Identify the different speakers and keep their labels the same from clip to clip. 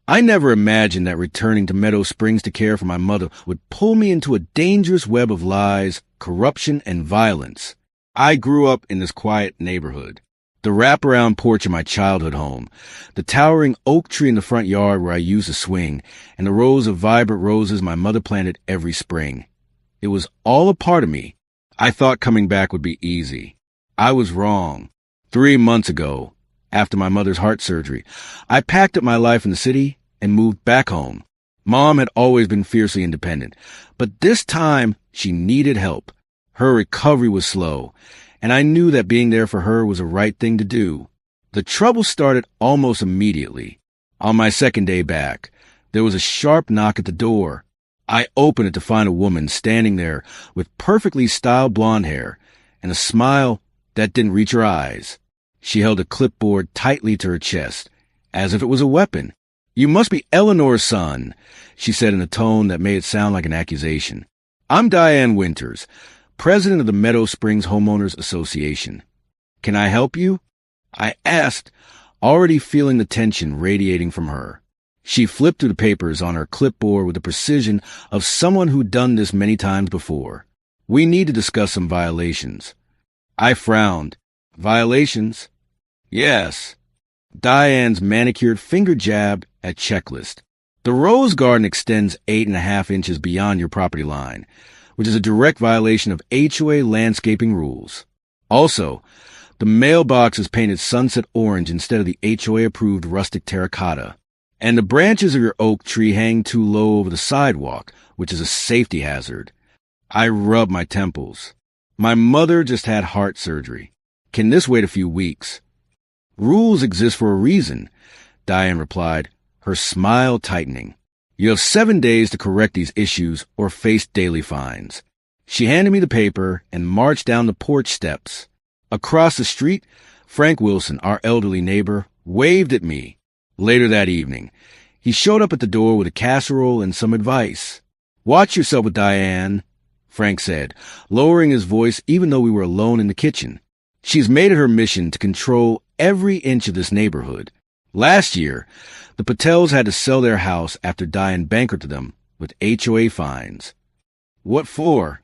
Speaker 1: I never imagined that returning to Meadow Springs to care for my mother would pull me into a dangerous web of lies, corruption, and violence. I grew up in this quiet neighborhood. The wraparound porch of my childhood home, the towering oak tree in the front yard where I used to swing, and the rows of vibrant roses my mother planted every spring. It was all a part of me. I thought coming back would be easy. I was wrong. 3 months ago, after my mother's heart surgery, I packed up my life in the city and moved back home. Mom had always been fiercely independent, but this time she needed help. Her recovery was slow, and I knew that being there for her was the right thing to do. The trouble started almost immediately. On my second day back, there was a sharp knock at the door. I opened it to find a woman standing there with perfectly styled blonde hair and a smile that didn't reach her eyes. She held a clipboard tightly to her chest, as if it was a weapon. "You must be Eleanor's son," she said in a tone that made it sound like an accusation. "I'm Diane Winters, president of the Meadow Springs Homeowners Association. Can I help you?" I asked, already feeling the tension radiating from her. She flipped through the papers on her clipboard with the precision of someone who'd done this many times before. "We need to discuss some violations." I frowned. "Violations?" "Yes." Diane's manicured finger jabbed at checklist. "The rose garden extends 8.5 inches beyond your property line, which is a direct violation of HOA landscaping rules. Also, the mailbox is painted sunset orange instead of the HOA-approved rustic terracotta. And the branches of your oak tree hang too low over the sidewalk, which is a safety hazard." I rubbed my temples. My mother just had heart surgery. Can this wait a few weeks? "Rules exist for a reason," Diane replied, her smile tightening. "You have 7 days to correct these issues or face daily fines." She handed me the paper and marched down the porch steps. Across the street, Frank Wilson, our elderly neighbor, waved at me. Later that evening, he showed up at the door with a casserole and some advice. "Watch yourself with Diane," Frank said, lowering his voice even though we were alone in the kitchen. "She's made it her mission to control every inch of this neighborhood. Last year, the Patels had to sell their house after Diane bankrupted them with HOA fines." "What for?"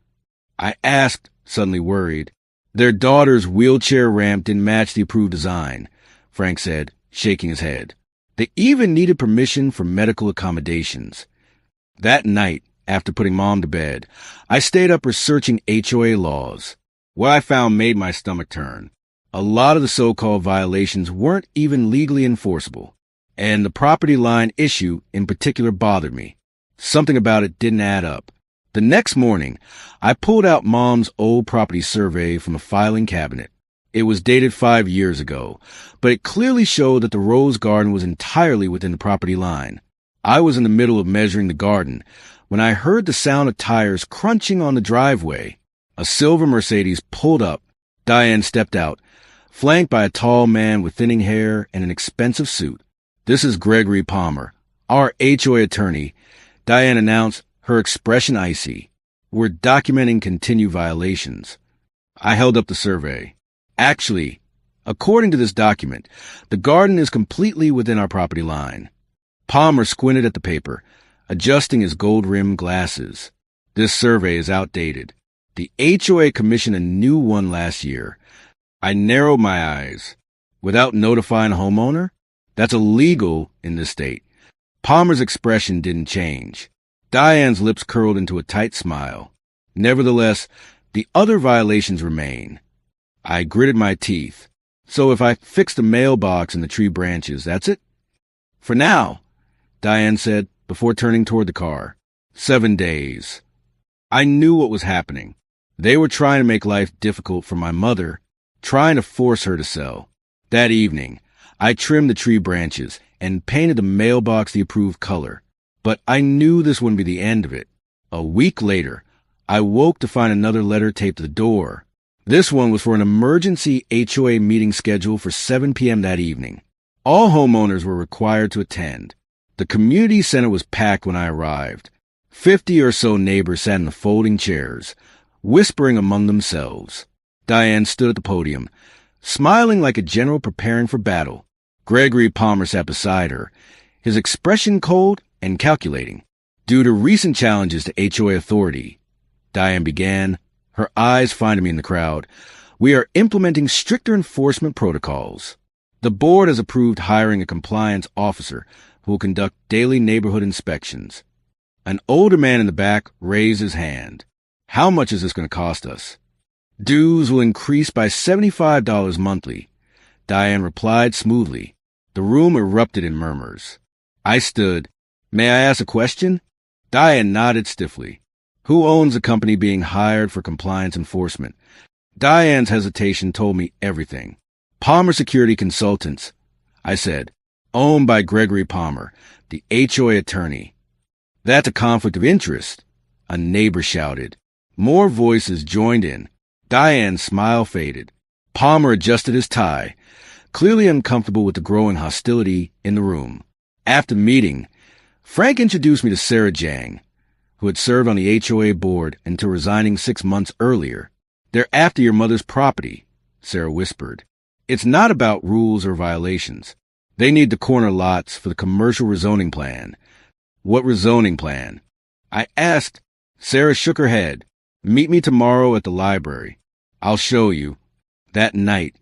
Speaker 1: I asked, suddenly worried. "Their daughter's wheelchair ramp didn't match the approved design," Frank said, shaking his head. "They even needed permission for medical accommodations." That night, after putting Mom to bed, I stayed up researching HOA laws. What I found made my stomach turn. A lot of the so-called violations weren't even legally enforceable, and the property line issue in particular bothered me. Something about it didn't add up. The next morning, I pulled out Mom's old property survey from a filing cabinet. It was dated 5 years ago, but it clearly showed that the rose garden was entirely within the property line. I was in the middle of measuring the garden when I heard the sound of tires crunching on the driveway. A silver Mercedes pulled up. Diane stepped out, flanked by a tall man with thinning hair and an expensive suit. "This is Gregory Palmer, our HOA attorney," Diane announced, her expression icy. "We're documenting continued violations." I held up the survey. "Actually, according to this document, the garden is completely within our property line." Palmer squinted at the paper, adjusting his gold-rimmed glasses. "This survey is outdated. The HOA commissioned a new one last year." I narrowed my eyes. "Without notifying a homeowner? That's illegal in this state." Palmer's expression didn't change. Diane's lips curled into a tight smile. "Nevertheless, the other violations remain." I gritted my teeth. "So if I fix the mailbox and the tree branches, that's it?" "For now," Diane said before turning toward the car. 7 days. I knew what was happening. They were trying to make life difficult for my mother, trying to force her to sell. That evening, I trimmed the tree branches and painted the mailbox the approved color. But I knew this wouldn't be the end of it. A week later, I woke to find another letter taped to the door. This one was for an emergency HOA meeting scheduled for 7 p.m. that evening. All homeowners were required to attend. The community center was packed when I arrived. 50 or so neighbors sat in the folding chairs, whispering among themselves. Diane stood at the podium, smiling like a general preparing for battle. Gregory Palmer sat beside her, his expression cold and calculating. Due to recent challenges to HOA authority, Diane began, her eyes finding me in the crowd, we are implementing stricter enforcement protocols. The board has approved hiring a compliance officer who will conduct daily neighborhood inspections. An older man in the back raised his hand. How much is this going to cost us? Dues will increase by $75 monthly. Diane replied smoothly. The room erupted in murmurs. I stood. May I ask a question? Diane nodded stiffly. Who owns the company being hired for compliance enforcement? Diane's hesitation told me everything. Palmer Security Consultants, I said, owned by Gregory Palmer, the HOA attorney. That's a conflict of interest, a neighbor shouted. More voices joined in. Diane's smile faded. Palmer adjusted his tie, clearly uncomfortable with the growing hostility in the room. After the meeting, Frank introduced me to Sarah Jang, who had served on the HOA board until resigning 6 months earlier. They're after your mother's property, Sarah whispered. It's not about rules or violations. They need the corner lots for the commercial rezoning plan. What rezoning plan? I asked. Sarah shook her head. Meet me tomorrow at the library. I'll show you. That night,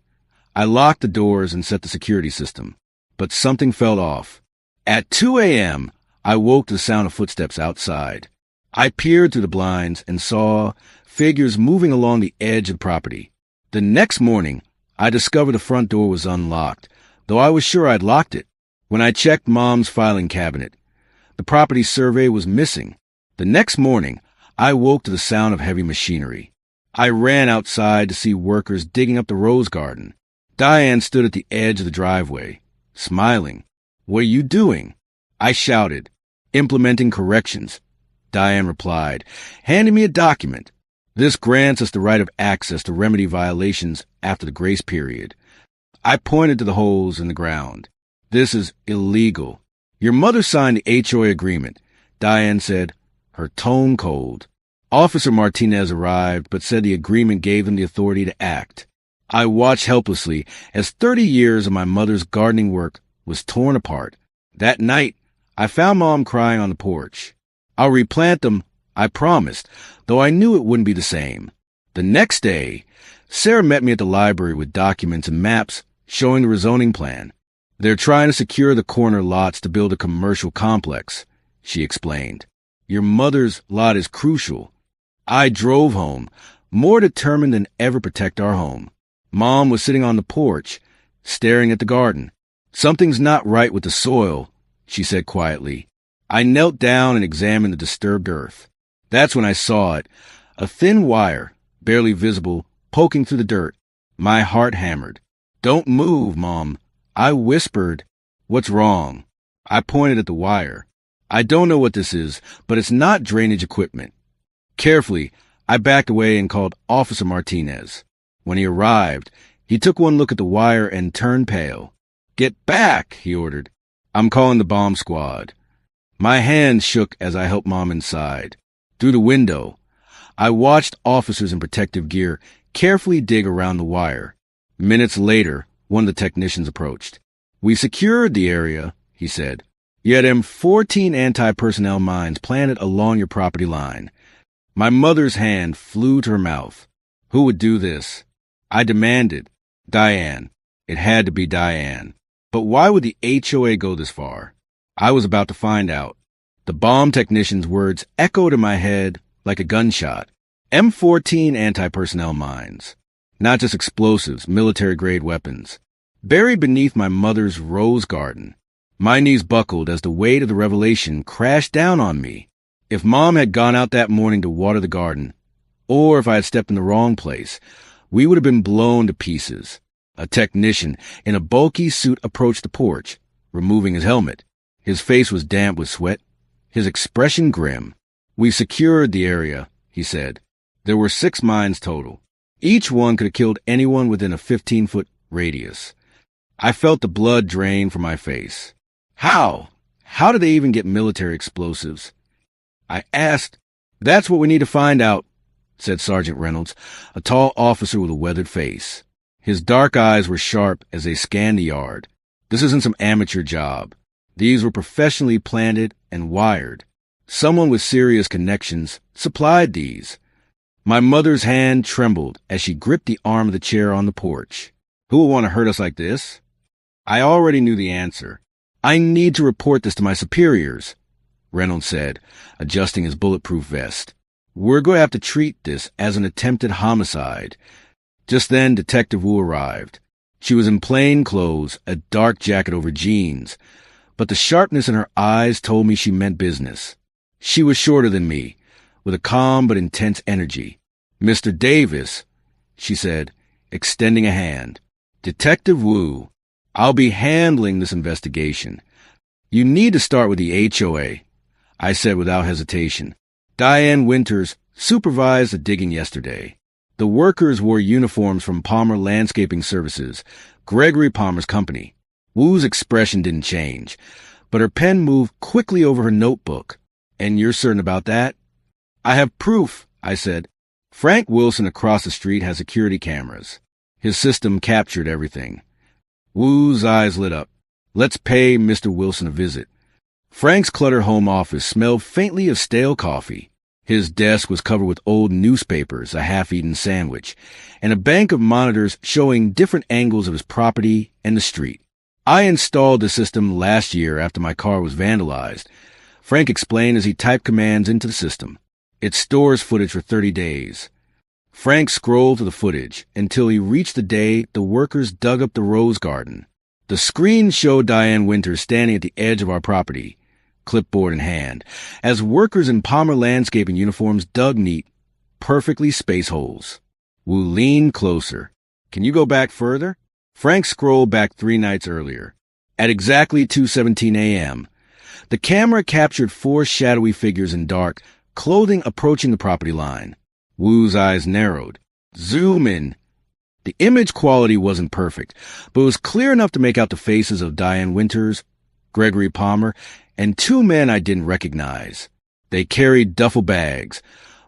Speaker 1: I locked the doors and set the security system, but something felt off. At 2 a.m., I woke to the sound of footsteps outside. I peered through the blinds and saw figures moving along the edge of the property. The next morning, I discovered the front door was unlocked, though I was sure I'd locked it. When I checked Mom's filing cabinet, the property survey was missing. The next morning, I woke to the sound of heavy machinery. I ran outside to see workers digging up the rose garden. Diane stood at the edge of the driveway, smiling. What are you doing? I shouted. Implementing corrections. Diane replied, handing me a document. This grants us the right of access to remedy violations after the grace period. I pointed to the holes in the ground. This is illegal. Your mother signed the HOA agreement, Diane said, her tone cold. Officer Martinez arrived, but said the agreement gave them the authority to act. I watched helplessly as 30 years of my mother's gardening work was torn apart. That night, I found Mom crying on the porch. I'll replant them, I promised, though I knew it wouldn't be the same. The next day, Sarah met me at the library with documents and maps showing the rezoning plan. They're trying to secure the corner lots to build a commercial complex, she explained. Your mother's lot is crucial. I drove home, more determined than ever to protect our home. Mom was sitting on the porch, staring at the garden. Something's not right with the soil, she said quietly. I knelt down and examined the disturbed earth. That's when I saw it, a thin wire, barely visible, poking through the dirt. My heart hammered. Don't move, Mom. I whispered. What's wrong? I pointed at the wire. I don't know what this is, but it's not drainage equipment. Carefully, I backed away and called Officer Martinez. When he arrived, he took one look at the wire and turned pale. Get back, he ordered. I'm calling the bomb squad. My hands shook as I helped Mom inside. Through the window, I watched officers in protective gear carefully dig around the wire. Minutes later, one of the technicians approached. We secured the area, he said. You had M14 anti-personnel mines planted along your property line. My mother's hand flew to her mouth. Who would do this? I demanded. Diane. It had to be Diane. But why would the HOA go this far? I was about to find out. The bomb technician's words echoed in my head like a gunshot. M14 anti-personnel mines. Not just explosives, military-grade weapons. Buried beneath my mother's rose garden. My knees buckled as the weight of the revelation crashed down on me. If Mom had gone out that morning to water the garden, or if I had stepped in the wrong place, we would have been blown to pieces. A technician in a bulky suit approached the porch, removing his helmet. His face was damp with sweat, his expression grim. We secured the area, he said. There were 6 mines total. Each one could have killed anyone within a 15-foot radius. I felt the blood drain from my face. How? How did they even get military explosives? I asked. That's what we need to find out, said Sergeant Reynolds, a tall officer with a weathered face. His dark eyes were sharp as they scanned the yard. This isn't some amateur job. These were professionally planted and wired. Someone with serious connections supplied these. My mother's hand trembled as she gripped the arm of the chair on the porch. Who would want to hurt us like this? I already knew the answer. I need to report this to my superiors, Reynolds said, adjusting his bulletproof vest. We're going to have to treat this as an attempted homicide. Just then, Detective Wu arrived. She was in plain clothes, a dark jacket over jeans, but the sharpness in her eyes told me she meant business. She was shorter than me, with a calm but intense energy. Mr. Davis, she said, extending a hand. Detective Wu, I'll be handling this investigation. You need to start with the HOA, I said without hesitation. Diane Winters supervised the digging yesterday. The workers wore uniforms from Palmer Landscaping Services, Gregory Palmer's company. Wu's expression didn't change, but her pen moved quickly over her notebook. And you're certain about that? I have proof, I said. Frank Wilson across the street has security cameras. His system captured everything. Wu's eyes lit up. Let's pay Mr. Wilson a visit. Frank's cluttered home office smelled faintly of stale coffee. His desk was covered with old newspapers, a half-eaten sandwich, and a bank of monitors showing different angles of his property and the street. I installed the system last year after my car was vandalized, Frank explained as he typed commands into the system. It stores footage for 30 days. Frank scrolled through the footage until he reached the day the workers dug up the rose garden. The screen showed Diane Winters standing at the edge of our property, clipboard in hand, as workers in Palmer Landscaping uniforms dug neat, perfectly spaced holes. Wu leaned closer. Can you go back further? Frank scrolled back 3 nights earlier. At exactly 2:17 a.m., the camera captured 4 shadowy figures in dark clothing approaching the property line. Wu's eyes narrowed. Zoom in. The image quality wasn't perfect, but it was clear enough to make out the faces of Diane Winters, Gregory Palmer, and 2 men I didn't recognize. They carried duffel bags,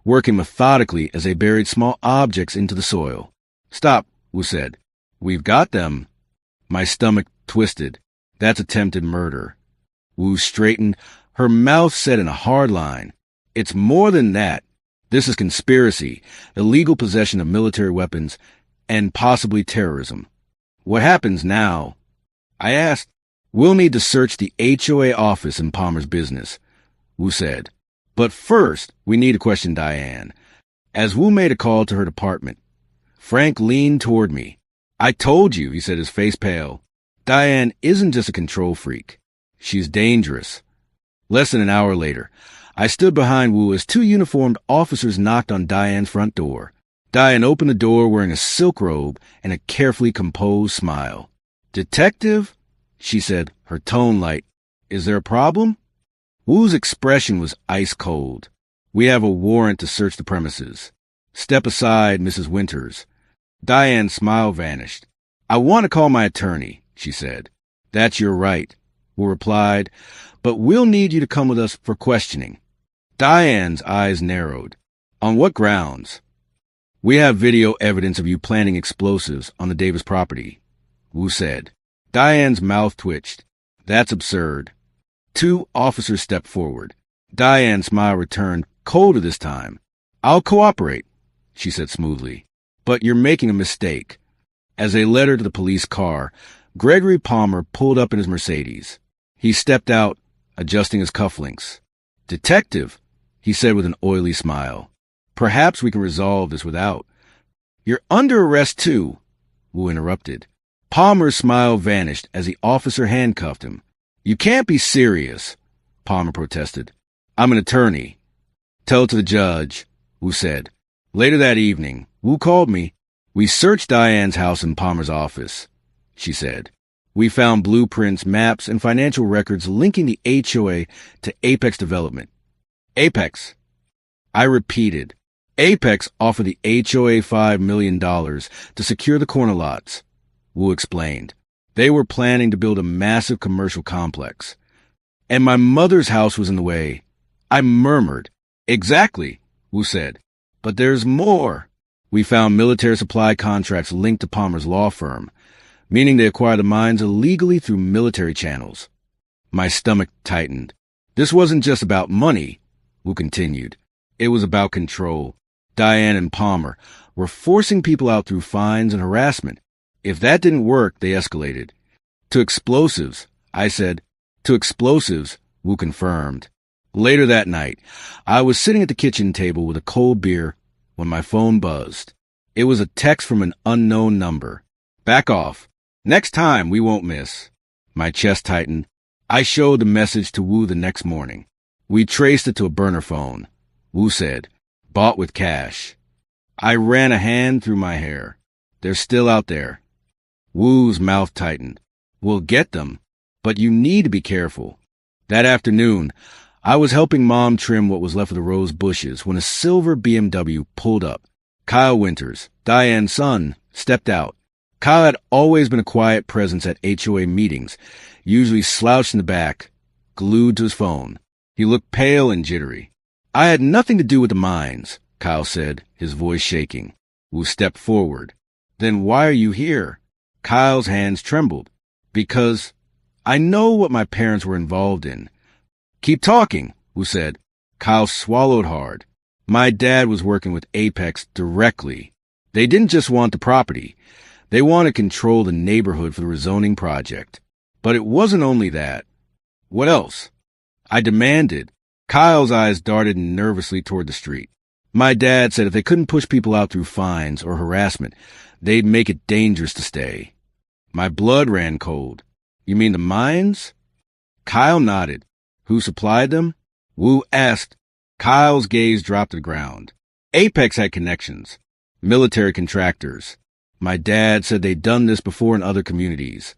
Speaker 1: working methodically as they buried small objects into the soil. Stop, Wu said. We've got them. My stomach twisted. That's attempted murder. Wu straightened, her mouth set in a hard line. It's more than that. This is conspiracy, illegal possession of military weapons, and possibly terrorism. What happens now? I asked. We'll need to search the HOA office in Palmer's business, Wu said. But first, we need to question Diane. As Wu made a call to her department, Frank leaned toward me. I told you, he said, his face pale. Diane isn't just a control freak. She's dangerous. Less than an hour later, I stood behind Wu as 2 uniformed officers knocked on Diane's front door. Diane opened the door wearing a silk robe and a carefully composed smile. Detective? She said, her tone light. Is there a problem? Wu's expression was ice cold. We have a warrant to search the premises. Step aside, Mrs. Winters. Diane's smile vanished. I want to call my attorney, she said. That's your right, Wu replied, but we'll need you to come with us for questioning. Diane's eyes narrowed. On what grounds? We have video evidence of you planting explosives on the Davis property, Wu said. Diane's mouth twitched. That's absurd. 2 officers stepped forward. Diane's smile returned, colder this time. I'll cooperate, she said smoothly. But you're making a mistake. As they led her to the police car, Gregory Palmer pulled up in his Mercedes. He stepped out, adjusting his cufflinks. Detective, he said with an oily smile. Perhaps we can resolve this without. You're under arrest too, Wu interrupted. Palmer's smile vanished as the officer handcuffed him. You can't be serious, Palmer protested. I'm an attorney. Tell it to the judge, Wu said. Later that evening, Wu called me. We searched Diane's house in Palmer's office, she said. We found blueprints, maps, and financial records linking the HOA to Apex Development. Apex. I repeated. Apex offered the HOA $5 million to secure the corner lots, Wu explained. They were planning to build a massive commercial complex. And my mother's house was in the way. I murmured. Exactly, Wu said. But there's more. We found military supply contracts linked to Palmer's law firm, meaning they acquired the mines illegally through military channels. My stomach tightened. This wasn't just about money, Wu continued. It was about control. Diane and Palmer were forcing people out through fines and harassment. If that didn't work, they escalated. To explosives, I said. To explosives, Wu confirmed. Later that night, I was sitting at the kitchen table with a cold beer when my phone buzzed. It was a text from an unknown number. Back off. Next time, we won't miss. My chest tightened. I showed the message to Wu the next morning. We traced it to a burner phone. Wu said, bought with cash. I ran a hand through my hair. They're still out there. Wu's mouth tightened. We'll get them, but you need to be careful. That afternoon, I was helping Mom trim what was left of the rose bushes when a silver BMW pulled up. Kyle Winters, Diane's son, stepped out. Kyle had always been a quiet presence at HOA meetings, usually slouched in the back, glued to his phone. He looked pale and jittery. I had nothing to do with the mines, Kyle said, his voice shaking. Wu stepped forward. Then why are you here? Kyle's hands trembled. Because I know what my parents were involved in. Keep talking, Wu said. Kyle swallowed hard. My dad was working with Apex directly. They didn't just want the property. They wanted to control the neighborhood for the rezoning project. But it wasn't only that. What else? I demanded. Kyle's eyes darted nervously toward the street. My dad said if they couldn't push people out through fines or harassment, they'd make it dangerous to stay. My blood ran cold. You mean the mines? Kyle nodded. Who supplied them? Wu asked. Kyle's gaze dropped to the ground. Apex had connections. Military contractors. My dad said they'd done this before in other communities.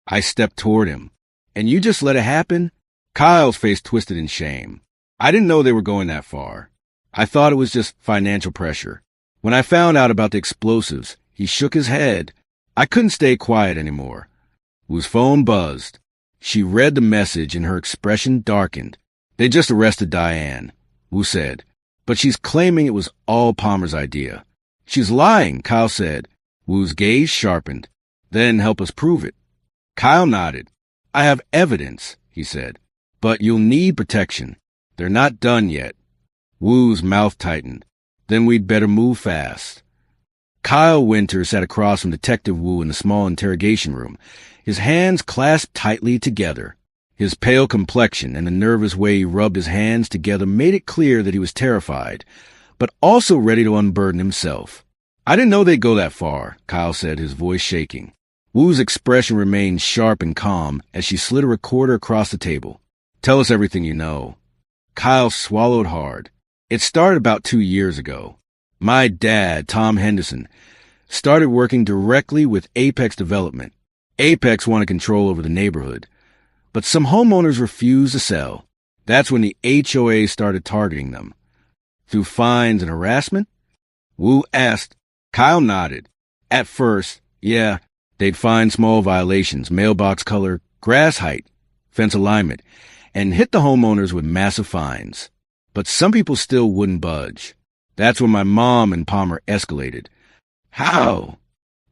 Speaker 1: I stepped toward him. And you just let it happen? Kyle's face twisted in shame. I didn't know they were going that far. I thought it was just financial pressure. When I found out about the explosives, he shook his head. I couldn't stay quiet anymore. Wu's phone buzzed. She read the message and her expression darkened. They just arrested Diane, Wu said. But she's claiming it was all Palmer's idea. She's lying, Kyle said. Wu's gaze sharpened. Then help us prove it. Kyle nodded. I have evidence, he said. But you'll need protection. They're not done yet. Wu's mouth tightened. Then we'd better move fast. Kyle Winter sat across from Detective Wu in the small interrogation room, his hands clasped tightly together. His pale complexion and the nervous way he rubbed his hands together made it clear that he was terrified, but also ready to unburden himself. I didn't know they'd go that far, Kyle said, his voice shaking. Wu's expression remained sharp and calm as she slid a recorder across the table. Tell us everything you know. Kyle swallowed hard. It started about 2 years ago. My dad, Tom Henderson, started working directly with Apex Development. Apex wanted control over the neighborhood, but some homeowners refused to sell. That's when the HOA started targeting them. Through fines and harassment? Wu asked. Kyle nodded. At first, yeah, they'd find small violations, mailbox color, grass height, fence alignment, and hit the homeowners with massive fines. But some people still wouldn't budge. That's when my mom and Palmer escalated. How?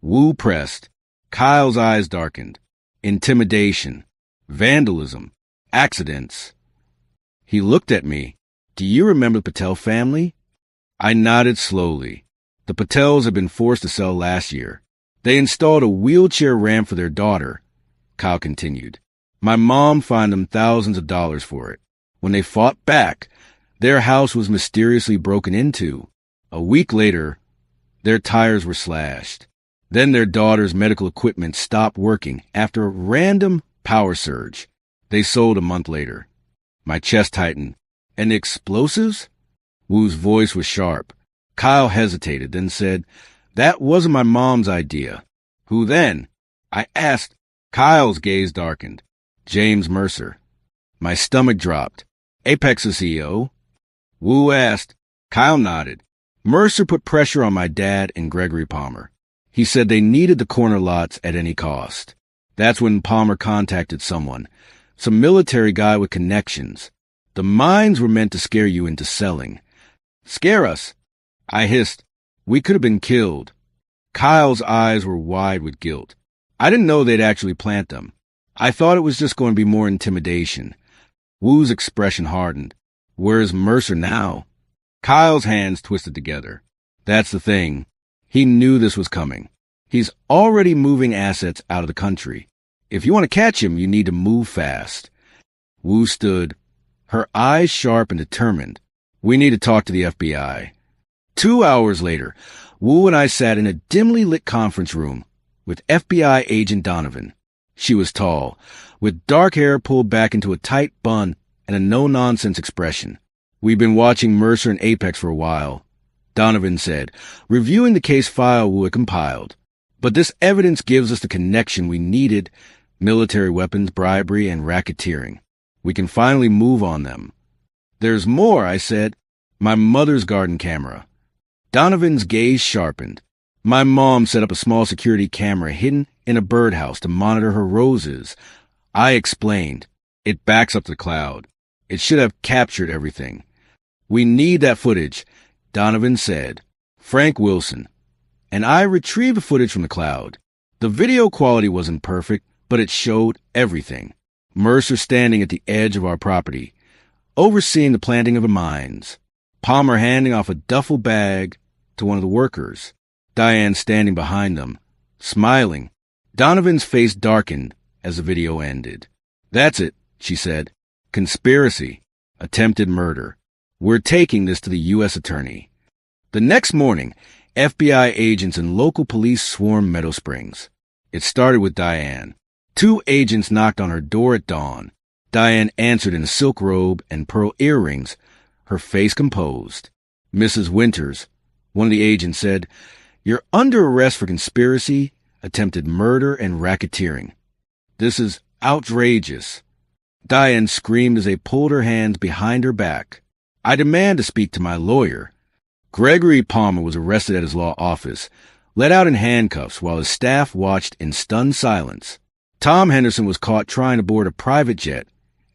Speaker 1: Wu pressed. Kyle's eyes darkened. Intimidation. Vandalism. Accidents. He looked at me. Do you remember the Patel family? I nodded slowly. The Patels had been forced to sell last year. They installed a wheelchair ramp for their daughter. Kyle continued. My mom fined them thousands of dollars for it. When they fought back, their house was mysteriously broken into. A week later, their tires were slashed. Then their daughter's medical equipment stopped working after a random power surge. They sold a month later. My chest tightened. And the explosives? Wu's voice was sharp. Kyle hesitated, then said, That wasn't my mom's idea. Who then? I asked. Kyle's gaze darkened. James Mercer. My stomach dropped. Apex's CEO? Wu asked. Kyle nodded. Mercer put pressure on my dad and Gregory Palmer. He said they needed the corner lots at any cost. That's when Palmer contacted someone, some military guy with connections. The mines were meant to scare you into selling. Scare us. I hissed. We could have been killed. Kyle's eyes were wide with guilt. I didn't know they'd actually plant them. I thought it was just going to be more intimidation. Wu's expression hardened. Where's Mercer now? Kyle's hands twisted together. That's the thing. He knew this was coming. He's already moving assets out of the country. If you want to catch him, you need to move fast. Wu stood, her eyes sharp and determined. We need to talk to the FBI. 2 hours later, Wu and I sat in a dimly lit conference room with FBI agent Donovan. She was tall, with dark hair pulled back into a tight bun and a no-nonsense expression. We've been watching Mercer and Apex for a while, Donovan said, reviewing the case file Wu had compiled. But this evidence gives us the connection we needed: military weapons, bribery, and racketeering. We can finally move on them. There's more, I said. My mother's garden camera. Donovan's gaze sharpened. My mom set up a small security camera hidden in a birdhouse to monitor her roses. I explained. It backs up to the cloud. It should have captured everything. We need that footage, Donovan said. Frank Wilson. And I retrieved the footage from the cloud. The video quality wasn't perfect, but it showed everything. Mercer standing at the edge of our property, overseeing the planting of the mines. Palmer handing off a duffel bag to one of the workers. Diane standing behind them, smiling. Donovan's face darkened as the video ended. That's it, she said. Conspiracy. Attempted murder. We're taking this to the U.S. attorney. The next morning, FBI agents and local police swarmed Meadow Springs. It started with Diane. 2 agents knocked on her door at dawn. Diane answered in a silk robe and pearl earrings, her face composed. Mrs. Winters, one of the agents, said, "You're under arrest for conspiracy, attempted murder, and racketeering. This is outrageous." Diane screamed as they pulled her hands behind her back. "I demand to speak to my lawyer." Gregory Palmer was arrested at his law office, let out in handcuffs while his staff watched in stunned silence. Tom Henderson was caught trying to board a private jet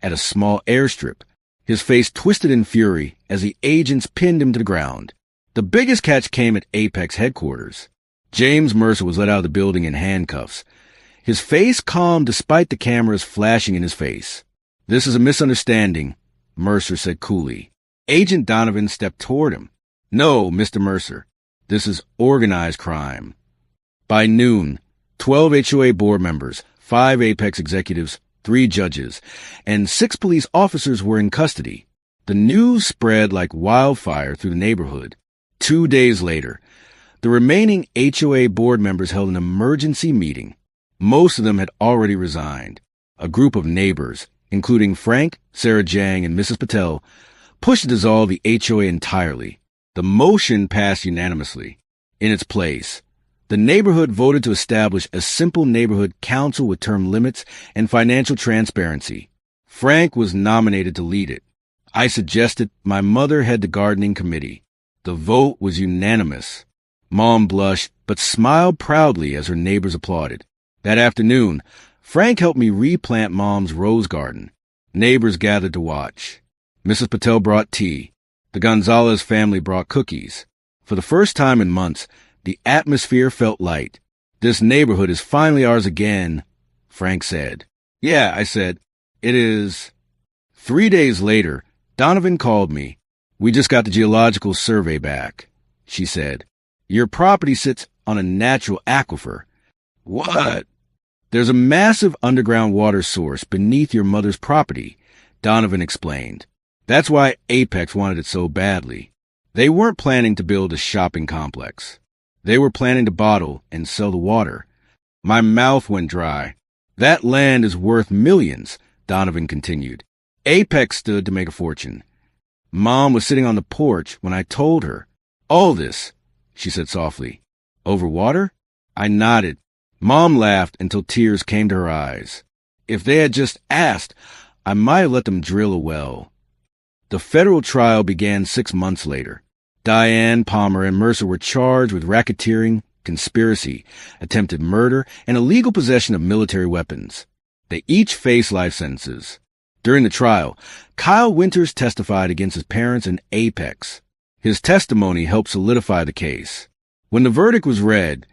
Speaker 1: at a small airstrip, his face twisted in fury as the agents pinned him to the ground. The biggest catch came at Apex headquarters. James Mercer was let out of the building in handcuffs, his face calm despite the cameras flashing in his face. "This is a misunderstanding," Mercer said coolly. Agent Donovan stepped toward him. "No, Mr. Mercer, this is organized crime." By noon, 12 HOA board members, 5 Apex executives, 3 judges, and 6 police officers were in custody. The news spread like wildfire through the neighborhood. 2 days later, the remaining HOA board members held an emergency meeting. Most of them had already resigned. A group of neighbors, including Frank, Sarah Jang, and Mrs. Patel, pushed to dissolve the HOA entirely. The motion passed unanimously. In its place, the neighborhood voted to establish a simple neighborhood council with term limits and financial transparency. Frank was nominated to lead it. I suggested my mother head the gardening committee. The vote was unanimous. Mom blushed, but smiled proudly as her neighbors applauded. That afternoon, Frank helped me replant Mom's rose garden. Neighbors gathered to watch. Mrs. Patel brought tea. The Gonzalez family brought cookies. For the first time in months, the atmosphere felt light. "This neighborhood is finally ours again," Frank said. "Yeah," I said. "It is." 3 days later, Donovan called me. "We just got the geological survey back," she said. "Your property sits on a natural aquifer." "What?" "There's a massive underground water source beneath your mother's property," Donovan explained. "That's why Apex wanted it so badly. They weren't planning to build a shopping complex. They were planning to bottle and sell the water." My mouth went dry. "That land is worth millions," Donovan continued. "Apex stood to make a fortune." Mom was sitting on the porch when I told her. "All this," she said softly. "Over water?" I nodded. Mom laughed until tears came to her eyes. If they had just asked, I might have let them drill a well. The federal trial began 6 months later. Diane, Palmer, and Mercer were charged with racketeering, conspiracy, attempted murder, and illegal possession of military weapons. They each faced life sentences. During the trial, Kyle Winters testified against his parents in Apex. His testimony helped solidify the case. When the verdict was read,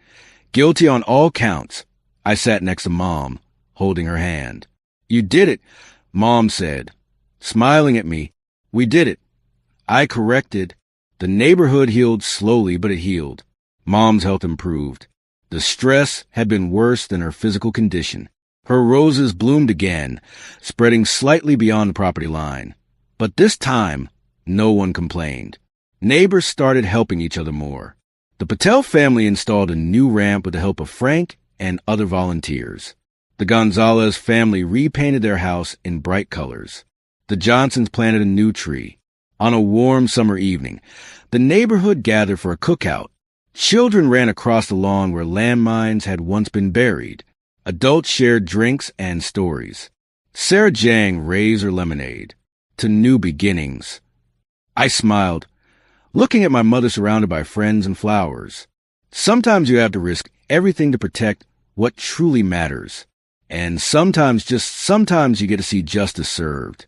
Speaker 1: guilty on all counts, I sat next to Mom, holding her hand. "You did it," Mom said, smiling at me. "We did it." I corrected. The neighborhood healed slowly, but it healed. Mom's health improved. The stress had been worse than her physical condition. Her roses bloomed again, spreading slightly beyond the property line. But this time, no one complained. Neighbors started helping each other more. The Patel family installed a new ramp with the help of Frank and other volunteers. The Gonzalez family repainted their house in bright colors. The Johnsons planted a new tree. On a warm summer evening, the neighborhood gathered for a cookout. Children ran across the lawn where landmines had once been buried. Adults shared drinks and stories. Sarah Jang raised her lemonade. To new beginnings. I smiled, looking at my mother surrounded by friends and flowers. Sometimes you have to risk everything to protect what truly matters. And sometimes, just sometimes, you get to see justice served.